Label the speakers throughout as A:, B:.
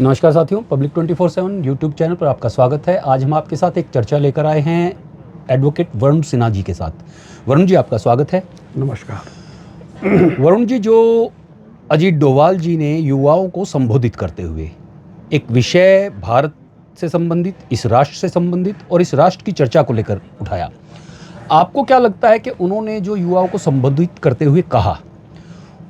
A: नमस्कार साथियों, public 24/7 YouTube channel पर आपका स्वागत है। आज हम आपके साथ एक चर्चा लेकर आए हैं एडवोकेट वरुण सिन्हा जी के साथ। वरुण जी, आपका स्वागत है।
B: नमस्कार।
A: वरुण जी, जो अजीत डोभाल जी ने युवाओं को संबोधित करते हुए एक विषय भारत से संबंधित, इस राष्ट्र से संबंधित और इस राष्ट्र की चर्चा को लेकर उठाया, आपको क्या लगता है कि उन्होंने जो युवाओं को संबोधित करते हुए कहा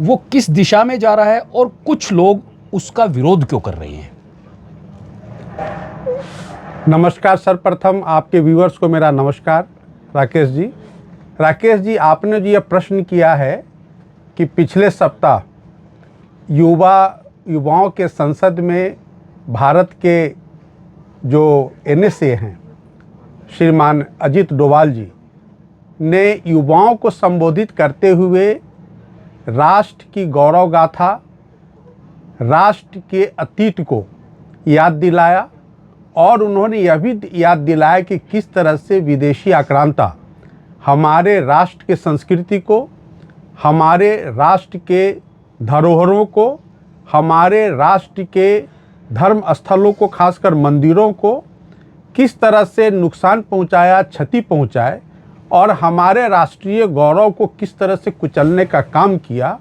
A: वो किस दिशा में जा रहा है और कुछ लोग उसका विरोध क्यों कर रहे हैं?
B: नमस्कार। सर्वप्रथम आपके व्यूअर्स को मेरा नमस्कार। राकेश जी, आपने जो ये प्रश्न किया है कि पिछले सप्ताह युवाओं के संसद में भारत के जो एनएसए हैं, श्रीमान अजीत डोभाल जी ने युवाओं को संबोधित करते हुए राष्ट्र की गौरव गाथा, राष्ट्र के अतीत को याद दिलाया और उन्होंने यह भी याद दिलाया कि किस तरह से विदेशी आक्रांता हमारे राष्ट्र के संस्कृति को, हमारे राष्ट्र के धरोहरों को, हमारे राष्ट्र के धर्म स्थलों को, खासकर मंदिरों को किस तरह से नुकसान पहुंचाया, क्षति पहुंचाए और हमारे राष्ट्रीय गौरव को किस तरह से कुचलने का काम किया।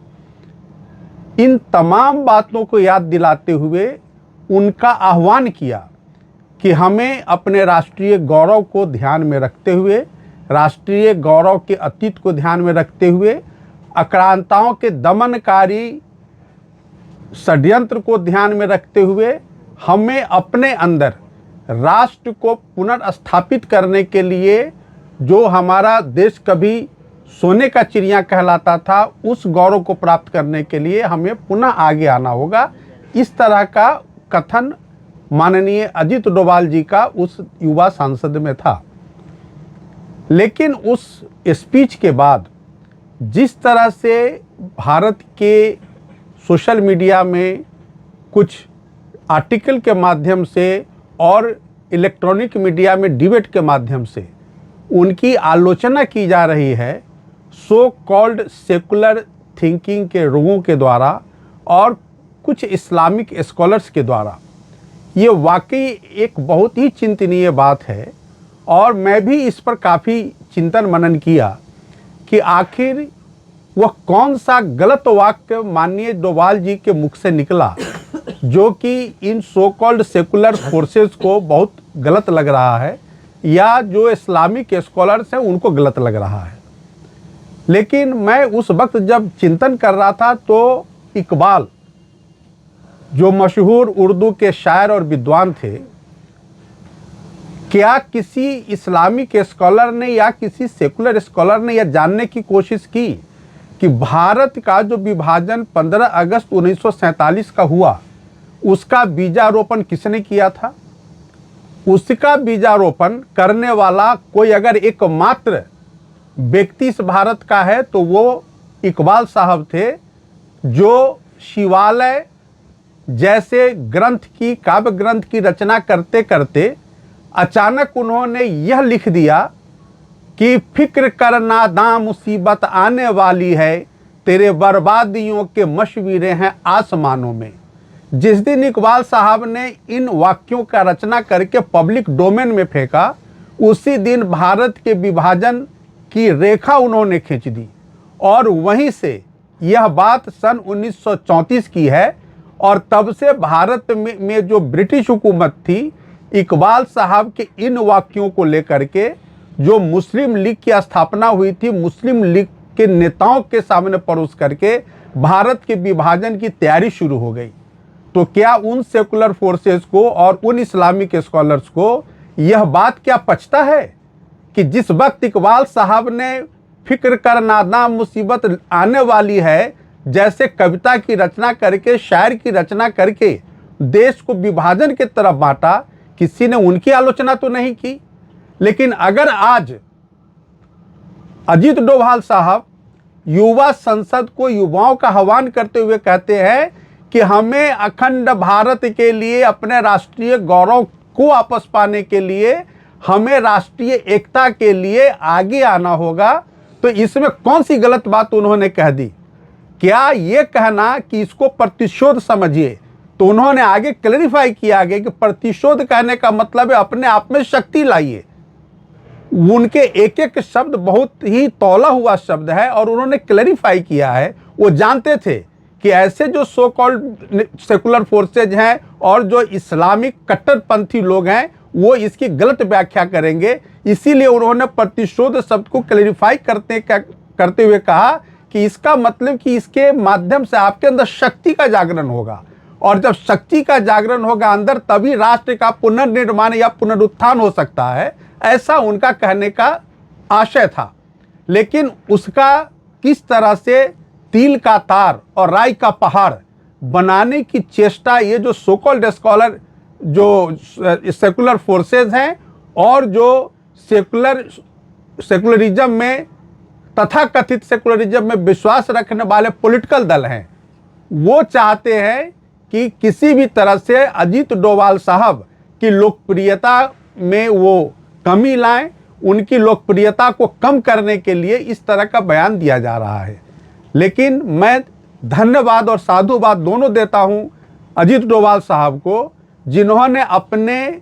B: इन तमाम बातों को याद दिलाते हुए उनका आह्वान किया कि हमें अपने राष्ट्रीय गौरव को ध्यान में रखते हुए, राष्ट्रीय गौरव के अतीत को ध्यान में रखते हुए, आक्रांताओं के दमनकारी षड्यंत्र को ध्यान में रखते हुए हमें अपने अंदर राष्ट्र को पुनर्स्थापित करने के लिए, जो हमारा देश कभी सोने का चिड़िया कहलाता था, उस गौरव को प्राप्त करने के लिए हमें पुनः आगे आना होगा। इस तरह का कथन माननीय अजीत डोभाल जी का उस युवा सांसद में था। लेकिन उस स्पीच के बाद जिस तरह से भारत के सोशल मीडिया में कुछ आर्टिकल के माध्यम से और इलेक्ट्रॉनिक मीडिया में डिबेट के माध्यम से उनकी आलोचना की जा रही है, सो कॉल्ड सेकुलर थिंकिंग के लोगों के द्वारा और कुछ इस्लामिक स्कॉलर्स के द्वारा, ये वाकई एक बहुत ही चिंतनीय बात है। और मैं भी इस पर काफ़ी चिंतन मनन किया कि आखिर वह कौन सा गलत वाक्य माननीय डोभाल जी के मुख से निकला जो कि इन सो कॉल्ड सेकुलर फोर्सेस को बहुत गलत लग रहा है या जो इस्लामिक स्कॉलर्स हैं उनको गलत लग रहा है। लेकिन मैं उस वक्त जब चिंतन कर रहा था तो इकबाल, जो मशहूर उर्दू के शायर और विद्वान थे, क्या किसी इस्लामिक स्कॉलर ने या किसी सेकुलर स्कॉलर ने यह जानने की कोशिश की कि भारत का जो विभाजन 15 अगस्त 1947 का हुआ, उसका बीजारोपण किसने किया था? उसका बीजारोपण करने वाला कोई अगर एकमात्र व्यक्ति इस भारत का है तो वो इकबाल साहब थे, जो शिवालय जैसे काव्य ग्रंथ की रचना करते करते अचानक उन्होंने यह लिख दिया कि फिक्र कर नादां मुसीबत आने वाली है, तेरे बर्बादियों के मशवीरे हैं आसमानों में। जिस दिन इकबाल साहब ने इन वाक्यों का रचना करके पब्लिक डोमेन में फेंका, उसी दिन भारत के विभाजन की रेखा उन्होंने खींच दी। और वहीं से यह बात सन 1934 की है और तब से भारत में जो ब्रिटिश हुकूमत थी, इकबाल साहब के इन वाक्यों को लेकर के जो मुस्लिम लीग की स्थापना हुई थी, मुस्लिम लीग के नेताओं के सामने परोस करके भारत के विभाजन की तैयारी शुरू हो गई। तो क्या उन सेकुलर फोर्सेस को और उन इस्लामिक स्कॉलर्स को यह बात क्या पछता है कि जिस वक्त इकबाल साहब ने फिक्र कर नादां मुसीबत आने वाली है जैसे कविता की रचना करके, शायर की रचना करके देश को विभाजन की तरफ बांटा, किसी ने उनकी आलोचना तो नहीं की। लेकिन अगर आज अजीत डोभाल साहब युवा संसद को युवाओं का आह्वान करते हुए कहते हैं कि हमें अखंड भारत के लिए, अपने राष्ट्रीय गौरव को वापस पाने के लिए, हमें राष्ट्रीय एकता के लिए आगे आना होगा, तो इसमें कौन सी गलत बात उन्होंने कह दी? क्या ये कहना कि इसको प्रतिशोध समझिए तो उन्होंने आगे क्लैरिफाई किया गया कि प्रतिशोध कहने का मतलब है अपने आप में शक्ति लाइए। उनके एक एक शब्द बहुत ही तौला हुआ शब्द है और उन्होंने क्लैरिफाई किया है। वो जानते थे कि ऐसे जो सो कॉल्ड सेकुलर फोर्सेज हैं और जो इस्लामिक कट्टरपंथी लोग हैं वो इसकी गलत व्याख्या करेंगे, इसीलिए उन्होंने प्रतिशोध शब्द को क्लैरिफाई करते हुए कहा कि इसका मतलब कि इसके माध्यम से आपके अंदर शक्ति का जागरण होगा, और जब शक्ति का जागरण होगा अंदर, तभी राष्ट्र का पुनर्निर्माण या पुनरुत्थान हो सकता है। ऐसा उनका कहने का आशय था। लेकिन उसका किस तरह से तिल का तार और राई का पहाड़ बनाने की चेष्टा ये जो सो कॉल्ड स्कॉलर, जो सेकुलर फोर्सेज हैं और जो सेकुलरिज्म में, तथाकथित सेकुलरिज्म में विश्वास रखने वाले पॉलिटिकल दल हैं, वो चाहते हैं कि किसी भी तरह से अजीत डोभाल साहब की लोकप्रियता में वो कमी लाएं। उनकी लोकप्रियता को कम करने के लिए इस तरह का बयान दिया जा रहा है। लेकिन मैं धन्यवाद और साधुवाद दोनों देता हूं अजीत डोभाल साहब को, जिन्होंने अपने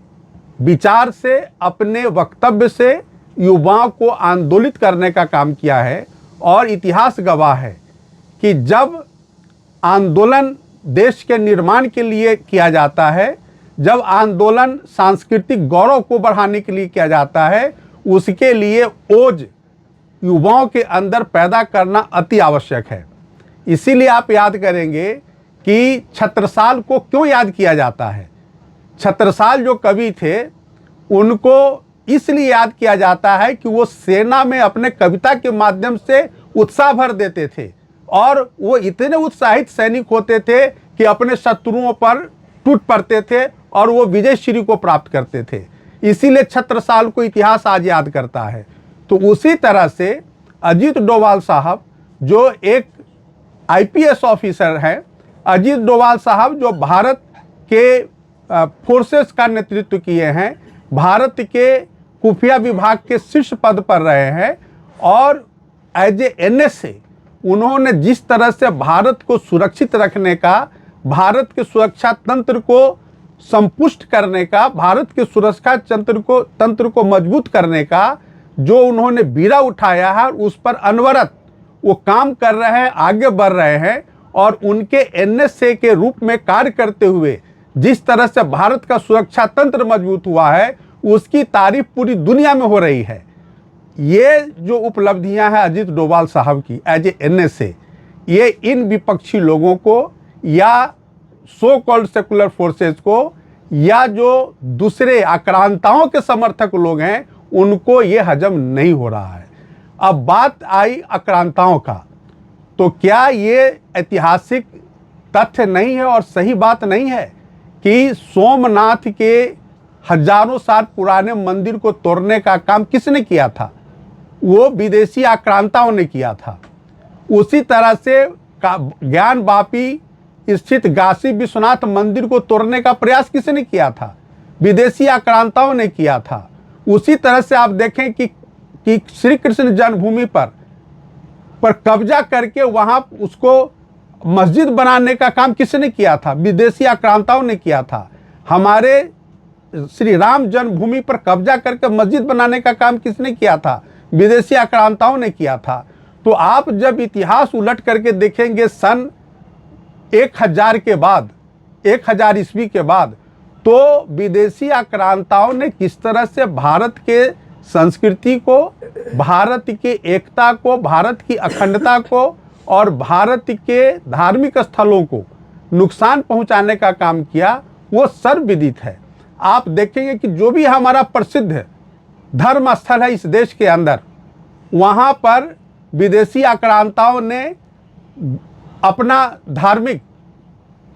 B: विचार से, अपने वक्तव्य से युवाओं को आंदोलित करने का काम किया है। और इतिहास गवाह है कि जब आंदोलन देश के निर्माण के लिए किया जाता है, जब आंदोलन सांस्कृतिक गौरव को बढ़ाने के लिए किया जाता है, उसके लिए ओज युवाओं के अंदर पैदा करना अति आवश्यक है। इसीलिए आप याद करेंगे कि छत्रसाल को क्यों याद किया जाता है। छत्रसाल जो कवि थे उनको इसलिए याद किया जाता है कि वो सेना में अपने कविता के माध्यम से उत्साह भर देते थे और वो इतने उत्साहित सैनिक होते थे कि अपने शत्रुओं पर टूट पड़ते थे और वो विजय श्री को प्राप्त करते थे। इसीलिए छत्रसाल को इतिहास आज याद करता है। तो उसी तरह से अजीत डोभाल साहब जो एक आईपीएस ऑफिसर हैं, अजीत डोभाल साहब जो भारत के फोर्सेस का नेतृत्व किए हैं, भारत के खुफिया विभाग के शीर्ष पद पर रहे हैं, और एज ए एनएसए उन्होंने जिस तरह से भारत को सुरक्षित रखने का, भारत के सुरक्षा तंत्र को संपुष्ट करने का, भारत के सुरक्षा तंत्र को मजबूत करने का जो उन्होंने बीड़ा उठाया है, उस पर अनवरत वो काम कर रहे हैं, आगे बढ़ रहे हैं। और उनके एनएसए के रूप में कार्य करते हुए जिस तरह से भारत का सुरक्षा तंत्र मजबूत हुआ है, उसकी तारीफ पूरी दुनिया में हो रही है। ये जो उपलब्धियां हैं अजीत डोभाल साहब की एज ए एनएसए, ये इन विपक्षी लोगों को या सो कॉल्ड सेकुलर फोर्सेस को या जो दूसरे आक्रांताओं के समर्थक लोग हैं उनको ये हजम नहीं हो रहा है। अब बात आई आक्रांताओं का, तो क्या ये ऐतिहासिक तथ्य नहीं है और सही बात नहीं है कि सोमनाथ के हजारों साल पुराने मंदिर को तोड़ने का काम किसने किया था? वो विदेशी आक्रांताओं ने किया था। उसी तरह से ज्ञान वापी स्थित काशी विश्वनाथ मंदिर को तोड़ने का प्रयास किसने किया था? विदेशी आक्रांताओं ने किया था। उसी तरह से आप देखें कि श्री कृष्ण जन्मभूमि पर कब्जा करके वहां उसको मस्जिद बनाने का काम किसने किया था? विदेशी आक्रांताओं ने किया था। हमारे श्री राम जन्मभूमि पर कब्जा करके मस्जिद बनाने का काम किसने किया था? विदेशी आक्रांताओं ने किया था। तो आप जब इतिहास उलट करके देखेंगे सन 1000 के बाद, 1000 ईस्वी के बाद, तो विदेशी आक्रांताओं ने किस तरह से भारत के संस्कृति को, भारत की एकता को, भारत की अखंडता को और भारत के धार्मिक स्थलों को नुकसान पहुंचाने का काम किया, वो सर्वविदित है। आप देखेंगे कि जो भी हमारा प्रसिद्ध धर्म स्थल है इस देश के अंदर, वहाँ पर विदेशी आक्रांताओं ने अपना धार्मिक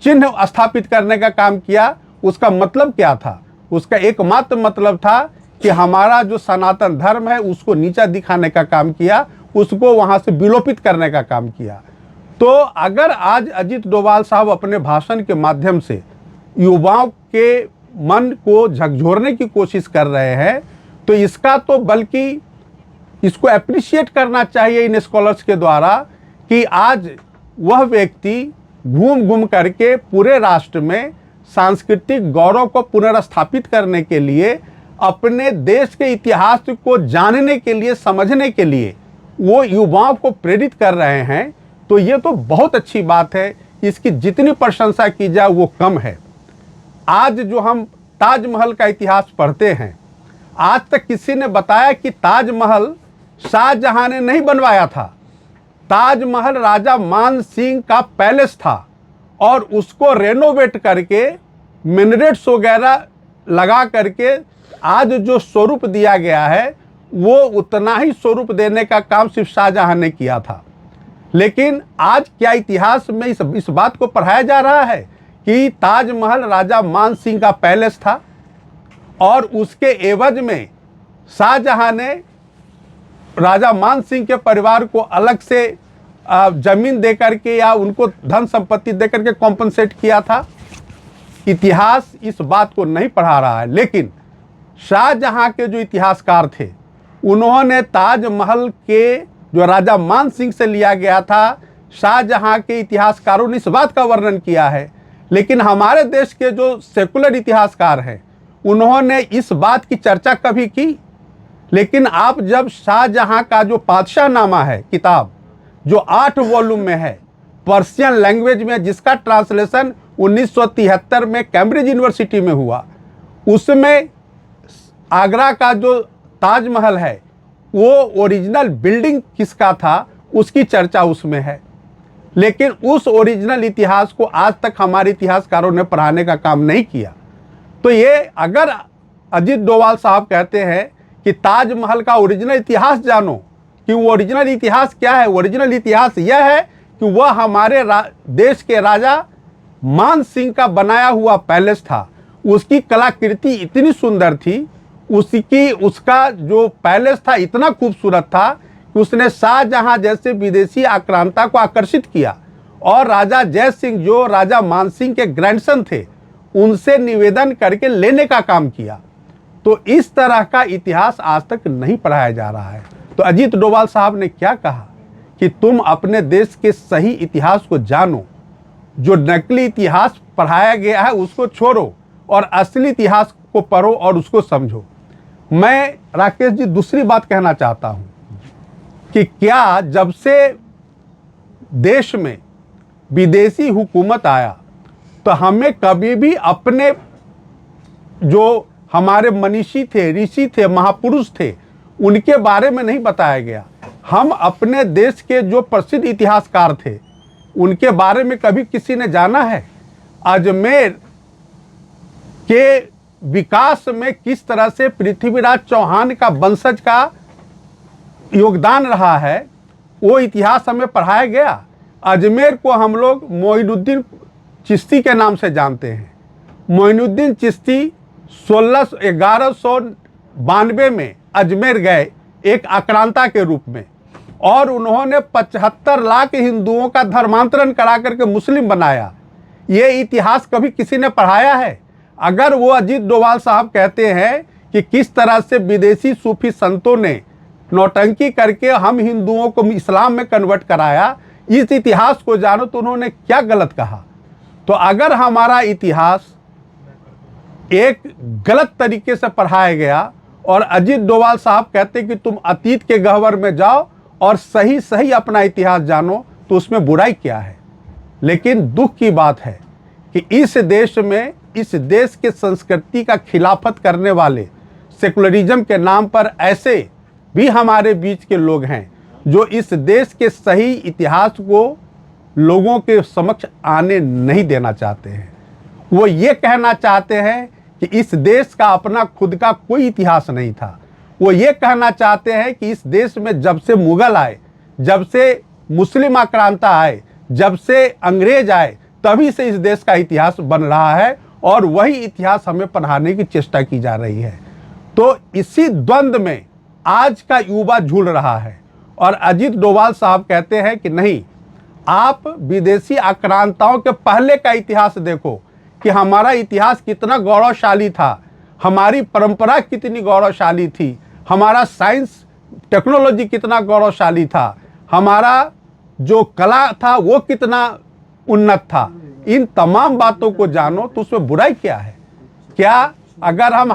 B: चिन्ह स्थापित करने का काम किया। उसका मतलब क्या था? उसका एकमात्र मतलब था कि हमारा जो सनातन धर्म है उसको नीचा दिखाने का काम किया, उसको वहाँ से विलोपित करने का काम किया। तो अगर आज अजीत डोभाल साहब अपने भाषण के माध्यम से युवाओं के मन को झकझोरने की कोशिश कर रहे हैं, तो इसका तो बल्कि इसको एप्रिशिएट करना चाहिए इन स्कॉलर्स के द्वारा कि आज वह व्यक्ति घूम घूम करके पूरे राष्ट्र में सांस्कृतिक गौरव को पुनर्स्थापित करने के लिए, अपने देश के इतिहास को जानने के लिए, समझने के लिए वो युवाओं को प्रेरित कर रहे हैं, तो ये तो बहुत अच्छी बात है। इसकी जितनी प्रशंसा की जाए वो कम है। आज जो हम ताजमहल का इतिहास पढ़ते हैं, आज तक किसी ने बताया कि ताजमहल शाहजहां ने नहीं बनवाया था। ताजमहल राजा मान सिंह का पैलेस था और उसको रेनोवेट करके मिनरेट्स वगैरह लगा करके आज जो स्वरूप दिया गया है, वो उतना ही स्वरूप देने का काम सिर्फ शाहजहां ने किया था। लेकिन आज क्या इतिहास में इस बात को पढ़ाया जा रहा है कि ताजमहल राजा मान सिंह का पैलेस था और उसके एवज में शाहजहां ने राजा मान सिंह के परिवार को अलग से जमीन दे करके या उनको धन संपत्ति दे करके कॉम्पनसेट किया था? इतिहास इस बात को नहीं पढ़ा रहा है। लेकिन शाहजहां के जो इतिहासकार थे, उन्होंने ताजमहल के जो राजा मान सिंह से लिया गया था, शाहजहां के इतिहासकारों ने इस बात का वर्णन किया है। लेकिन हमारे देश के जो सेकुलर इतिहासकार हैं, उन्होंने इस बात की चर्चा कभी की? लेकिन आप जब शाहजहां का जो पातशाहनामा है किताब, जो 8 वॉल्यूम में है, पर्शियन लैंग्वेज में, जिसका ट्रांसलेशन 1973 में कैम्ब्रिज यूनिवर्सिटी में हुआ, उसमें आगरा का जो ताजमहल है वो ओरिजिनल बिल्डिंग किसका था उसकी चर्चा उसमें है। लेकिन उस ओरिजिनल इतिहास को आज तक हमारे इतिहासकारों ने पढ़ाने का काम नहीं किया। तो ये अगर अजीत डोभाल साहब कहते हैं कि ताजमहल का ओरिजिनल इतिहास जानो, कि वो ओरिजिनल इतिहास क्या है, ओरिजिनल इतिहास यह है कि वह हमारे देश के राजा मान सिंह का बनाया हुआ पैलेस था। उसकी कलाकृति इतनी सुंदर थी, उसका जो पैलेस था इतना खूबसूरत था कि उसने शाहजहां जैसे विदेशी आक्रांता को आकर्षित किया और राजा जय सिंह जो राजा मान सिंह के ग्रैंडसन थे, उनसे निवेदन करके लेने का काम किया। तो इस तरह का इतिहास आज तक नहीं पढ़ाया जा रहा है। तो अजीत डोभाल साहब ने क्या कहा कि तुम अपने देश के सही इतिहास को जानो, जो नकली इतिहास पढ़ाया गया है उसको छोड़ो और असली इतिहास को पढ़ो और उसको समझो। मैं राकेश जी दूसरी बात कहना चाहता हूं कि क्या जब से देश में विदेशी हुकूमत आया तो हमें कभी भी अपने जो हमारे मनीषी थे, ऋषि थे, महापुरुष थे, उनके बारे में नहीं बताया गया। हम अपने देश के जो प्रसिद्ध इतिहासकार थे उनके बारे में कभी किसी ने जाना है? अजमेर के विकास में किस तरह से पृथ्वीराज चौहान का वंशज का योगदान रहा है, वो इतिहास हमें पढ़ाया गया। अजमेर को हम लोग मोइनुद्दीन चिश्ती के नाम से जानते हैं। मोइनुद्दीन चिश्ती 1192 में अजमेर गए एक आक्रांता के रूप में, और उन्होंने 75 लाख हिंदुओं का धर्मांतरण करा करके मुस्लिम बनाया। ये इतिहास कभी किसी ने पढ़ाया है? अगर वो अजीत डोभाल साहब कहते हैं कि किस तरह से विदेशी सूफी संतों ने नौटंकी करके हम हिंदुओं को इस्लाम में कन्वर्ट कराया, इस इतिहास को जानो, तो उन्होंने क्या गलत कहा? तो अगर हमारा इतिहास एक गलत तरीके से पढ़ाया गया और अजीत डोभाल साहब कहते कि तुम अतीत के गह्वर में जाओ और सही सही अपना इतिहास जानो, तो उसमें बुराई क्या है? लेकिन दुख की बात है कि इस देश में, इस देश के संस्कृति का खिलाफत करने वाले सेकुलरिज्म के नाम पर ऐसे भी हमारे बीच के लोग हैं जो इस देश के सही इतिहास को लोगों के समक्ष आने नहीं देना चाहते हैं। वो ये कहना चाहते हैं कि इस देश का अपना खुद का कोई इतिहास नहीं था। वो ये कहना चाहते हैं कि इस देश में जब से मुगल आए, जब से मुस्लिम आक्रांता आए, जब से अंग्रेज आए, तभी से इस देश का इतिहास बन रहा है और वही इतिहास हमें पढ़ाने की चेष्टा की जा रही है। तो इसी द्वंद्व में आज का युवा झूल रहा है और अजीत डोभाल साहब कहते हैं कि नहीं, आप विदेशी आक्रांताओं के पहले का इतिहास देखो कि हमारा इतिहास कितना गौरवशाली था, हमारी परंपरा कितनी गौरवशाली थी, हमारा साइंस टेक्नोलॉजी कितना गौरवशाली था, हमारा जो कला था वो कितना उन्नत था। इन तमाम बातों को जानो तो उसमें बुराई क्या है? क्या अगर हम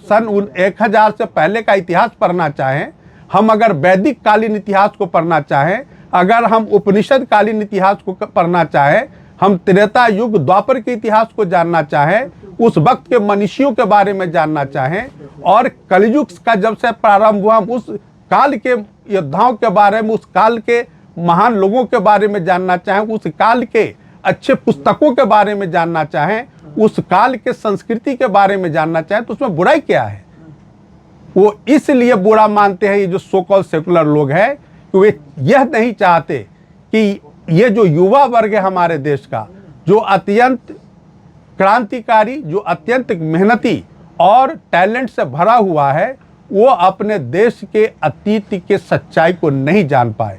B: सन 1000 से पहले का इतिहास पढ़ना चाहें, हम अगर वैदिक कालीन इतिहास को पढ़ना चाहें, अगर हम उपनिषद कालीन इतिहास को पढ़ना चाहें, हम त्रेता युग द्वापर के इतिहास को जानना चाहें, उस वक्त के मनीषियों के बारे में जानना चाहें, और कलयुग का जब से प्रारंभ हुआ उस काल के योद्धाओं के बारे में, उस काल के महान लोगों के बारे में जानना चाहें, उस काल के अच्छे पुस्तकों के बारे में जानना चाहें, उस काल के संस्कृति के बारे में जानना चाहें, तो उसमें बुराई क्या है? वो इसलिए बुरा मानते हैं ये जो सो कॉल्ड सेकुलर लोग हैं कि वे यह नहीं चाहते कि ये जो युवा वर्ग है हमारे देश का, जो अत्यंत क्रांतिकारी, जो अत्यंत मेहनती और टैलेंट से भरा हुआ है, वो अपने देश के अतीत के सच्चाई को नहीं जान पाए,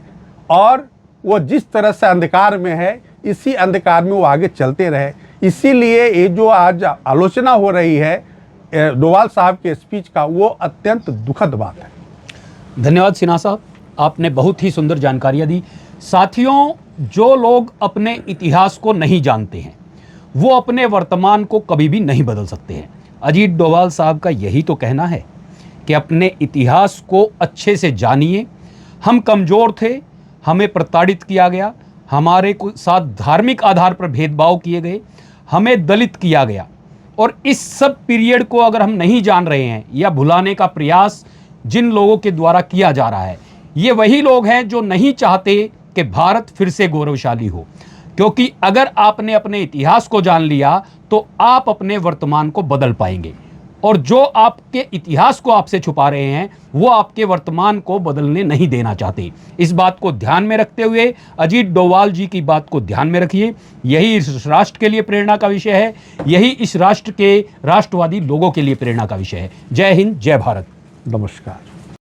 B: और वो जिस तरह से अंधकार में है इसी अंधकार में वो आगे चलते रहे। इसीलिए ये जो आज आलोचना हो रही है डोवाल साहब के स्पीच का, वो अत्यंत दुखद बात है।
A: धन्यवाद सिन्हा साहब, आपने बहुत ही सुंदर जानकारियां दी। साथियों, जो लोग अपने इतिहास को नहीं जानते हैं वो अपने वर्तमान को कभी भी नहीं बदल सकते हैं। अजीत डोभाल साहब का यही तो कहना है कि अपने इतिहास को अच्छे से जानिए। हम कमज़ोर थे, हमें प्रताड़ित किया गया, हमारे साथ धार्मिक आधार पर भेदभाव किए गए, हमें दलित किया गया, और इस सब पीरियड को अगर हम नहीं जान रहे हैं या भुलाने का प्रयास जिन लोगों के द्वारा किया जा रहा है, ये वही लोग हैं जो नहीं चाहते कि भारत फिर से गौरवशाली हो। क्योंकि अगर आपने अपने इतिहास को जान लिया तो आप अपने वर्तमान को बदल पाएंगे, और जो आपके इतिहास को आपसे छुपा रहे हैं वो आपके वर्तमान को बदलने नहीं देना चाहते। इस बात को ध्यान में रखते हुए अजीत डोभाल जी की बात को ध्यान में रखिए। यही इस राष्ट्र के लिए प्रेरणा का विषय है, यही इस राष्ट्र के राष्ट्रवादी लोगों के लिए प्रेरणा का विषय है। जय हिंद, जय भारत,
B: नमस्कार।